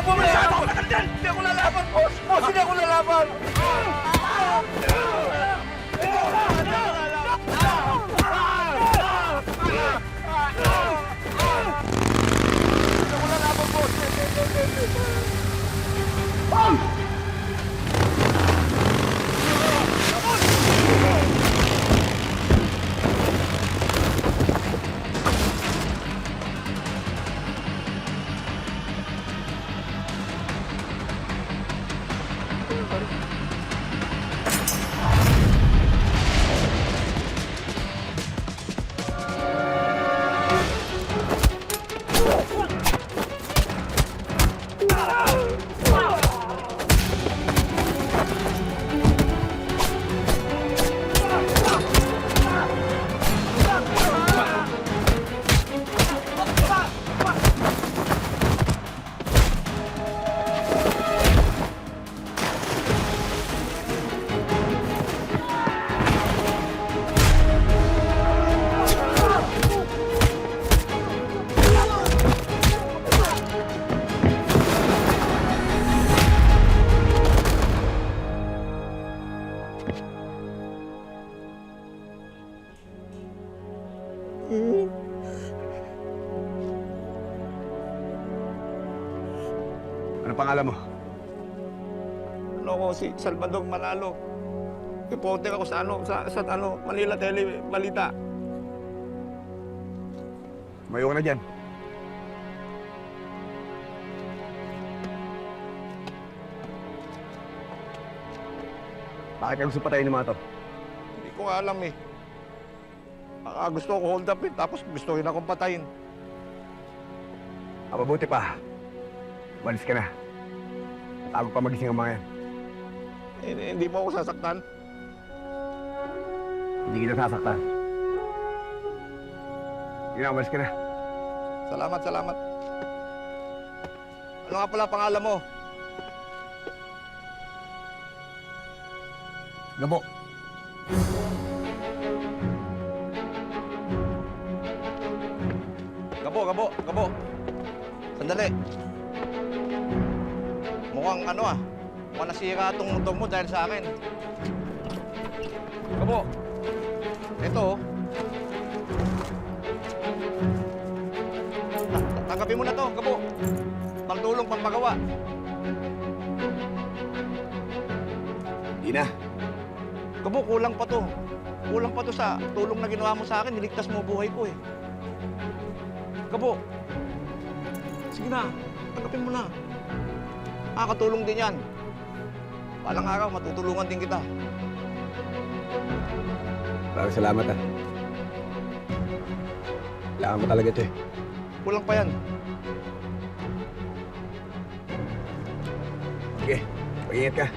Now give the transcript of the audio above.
Masyado ako na dyan! Hindi ako lalaban, boss! Boss, hindi ako lalaban! Hindi ako lalaban, boss! Ano pangalan mo? Ano ko, si Salvador Manalo. Reporter ako sa Manila Tele Balita. Tumayo ka na dyan. Bakit ka gusto patayin ng mga to? Hindi ko alam eh. Baka gusto ko hold up eh, tapos gusto rin akong patayin. Mabuti pa. Walis ka na. Tago pa magising ang mga yan. Hindi mo ako sasaktan. Hindi kita sasaktan. Sige na, walis ka na. Salamat, salamat. Ano nga pala pangalan mo? Gabo. Gabo. Sandali. Mukhang mukhang nasira itong motor mo dahil sa akin. Gabo. Ito, oh. Tanggapin mo na to, Gabo. Pagtulong, pampagawa. Hindi na. Gabo, kulang pa to. Kulang pa to sa tulong na ginawa mo sa akin. Niligtas mo buhay ko eh. Gabo. Sige na, tanggapin mo na. Makakatulong din yan. Balang araw, matutulungan din kita. Maraming salamat ah. Kailangan mo talaga ito eh. Kulang pa yan. Sige, mag-ingat ka.